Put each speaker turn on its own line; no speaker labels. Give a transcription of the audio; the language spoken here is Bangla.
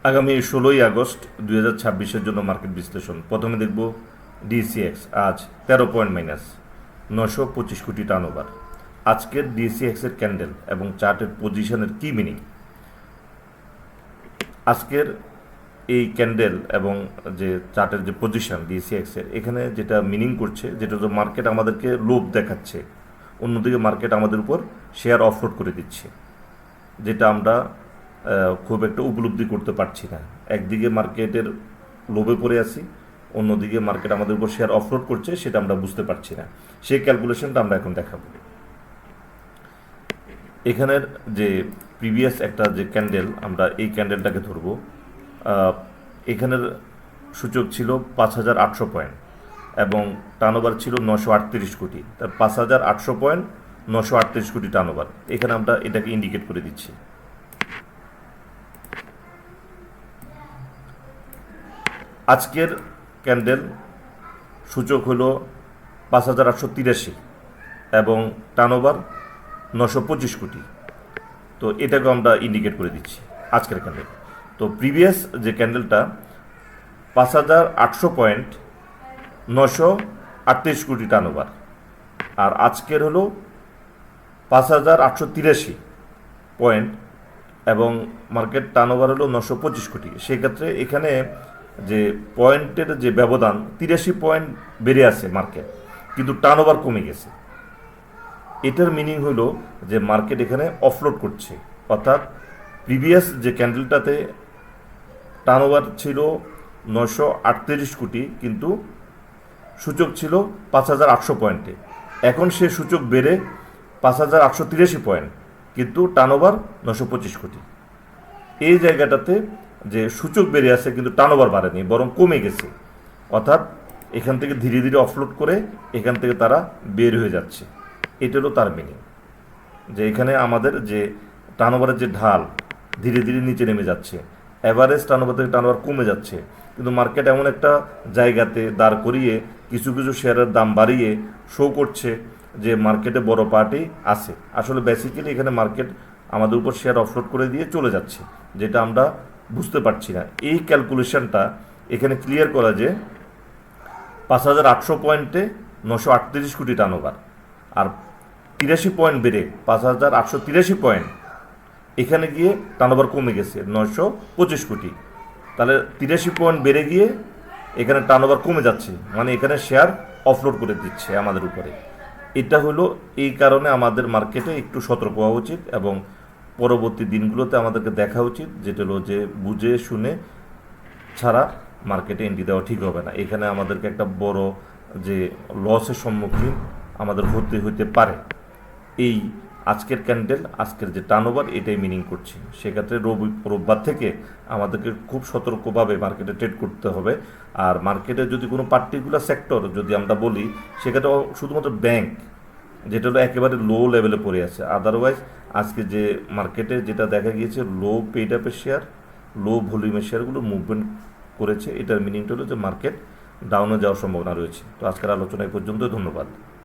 আগামী 16ই আগস্ট 2026-এর জন্য মার্কেট বিশ্লেষণ। প্রথমে দেখব ডিএসিএক্স আজ 13 পয়েন্ট মাইনাস 925 কোটি টার্নওভার। আজকের ডিএসিএক্সের ক্যান্ডেল এবং চার্টের পজিশনের কি মিনিং? আজকের এই ক্যান্ডেল এবং যে চার্টের যে পজিশন ডিএসিএক্সের, এখানে যেটা মিনিং করছে, যেটা হলো মার্কেট আমাদেরকে লোভ দেখাচ্ছে, অন্যদিকে মার্কেট আমাদের উপর শেয়ার অফলোড করে দিচ্ছে, যেটা আমরা খুব একটা উপলব্ধি করতে পারছি না। একদিকে মার্কেটের লোভে পড়ে আছি, অন্যদিকে মার্কেট আমাদের উপর শেয়ার অফলোড করছে, সেটা আমরা বুঝতে পারছি না। সেই ক্যালকুলেশনটা আমরা এখন দেখাবো। এখানের যে প্রিভিয়াস একটা যে ক্যান্ডেল, আমরা এই ক্যান্ডেলটাকে ধরবো। এখানের সূচক ছিল 5,800 পয়েন্ট এবং টার্নওভার ছিল 938 কোটি। তার 5,800 পয়েন্ট 938 কোটি টার্নওভার। এখানে আমরা এটাকে ইন্ডিকেট করে দিচ্ছি। আজকের ক্যান্ডেল সূচক হলো 5,883 এবং টার্নওভার 925 কোটি। তো এটাকে আমরা ইন্ডিকেট করে দিচ্ছি আজকের ক্যান্ডেল। তো প্রিভিয়াস যে ক্যান্ডেলটা 5,800 পয়েন্ট 938 কোটি টার্নওভার, আর আজকের হলো 5,883 পয়েন্ট এবং মার্কেট টার্নওভার হলো 925 কোটি। সেক্ষেত্রে এখানে যে পয়েন্টের যে ব্যবধান, 83 পয়েন্ট বেড়ে আছে মার্কেট, কিন্তু টার্নওভার কমে গেছে। এটার মিনিং হলো যে মার্কেট এখানে অফলোড করছে, অর্থাৎ প্রিভিয়াস যে ক্যান্ডেলটাতে টার্নওভার ছিল 938 কোটি, কিন্তু সূচক ছিল 5,800 পয়েন্টে। এখন সে সূচক বেড়ে 5,883 পয়েন্ট, কিন্তু টার্নওভার 925 কোটি। এই জায়গাটাতে যে সূচক বেড়ে আছে কিন্তু টার্নওভার বাড়েনি, বরং কমে গেছে। অর্থাৎ এখান থেকে ধীরে ধীরে অফলোড করে এখান থেকে তারা বের হয়ে যাচ্ছে। এটা হলো তার মিনিং, যে এখানে আমাদের যে টার্নওভারের যে ঢাল ধীরে ধীরে নিচে নেমে যাচ্ছে, অ্যাভারেজ টার্নওভার থেকে টার্নওভার কমে যাচ্ছে। কিন্তু মার্কেট এমন একটা জায়গাতে দাঁড় করিয়ে কিছু কিছু শেয়ারের দাম বাড়িয়ে শো করছে যে মার্কেটে বড় পার্টি আছে। আসলে বেসিক্যালি এখানে মার্কেট আমাদের উপর শেয়ার অফলোড করে দিয়ে চলে যাচ্ছে, যেটা আমরা বুঝতে পারছি না। এই ক্যালকুলেশনটা এখানে ক্লিয়ার করা যে 5,800 পয়েন্টে 938 কোটি টার্নওভার, আর 83 পয়েন্ট বেড়ে 5,883 পয়েন্ট, এখানে গিয়ে টার্নওভার কমে গেছে 925 কোটি। তাহলে 83 পয়েন্ট বেড়ে গিয়ে এখানে টার্নওভার কমে যাচ্ছে, মানে এখানে শেয়ার অফলোড করে দিচ্ছে আমাদের উপরে। এটা হলো এই কারণে আমাদের মার্কেটে একটু সতর্ক হওয়া উচিত এবং পরবর্তী দিনগুলোতে আমাদেরকে দেখা উচিত, যেটা হলো যে বুঝে শুনে ছাড়া মার্কেটে এন্ট্রি দেওয়া ঠিক হবে না। এখানে আমাদেরকে একটা বড় যে লসের সম্মুখীন আমাদের হতে পারে। এই আজকের ক্যান্ডেল, আজকের যে টার্নওভার, এটাই মিনিং করছে। সেক্ষেত্রে রোববার থেকে আমাদেরকে খুব সতর্কভাবে মার্কেটে ট্রেড করতে হবে। আর মার্কেটে যদি কোনো পার্টিকুলার সেক্টর যদি আমরা বলি, সেক্ষেত্রে শুধুমাত্র ব্যাংক, যেটা হলো একেবারে লো লেভেলে পড়ে আছে। আদারওয়াইজ আজকে যে মার্কেটে যেটা দেখা গিয়েছে, লো পেইড আপের শেয়ার, লো ভলিউমের শেয়ারগুলো মুভমেন্ট করেছে। এটার মিনিংটা হলো যে মার্কেট ডাউনে যাওয়ার সম্ভাবনা রয়েছে। তো আজকের আলোচনা এই পর্যন্ত। ধন্যবাদ।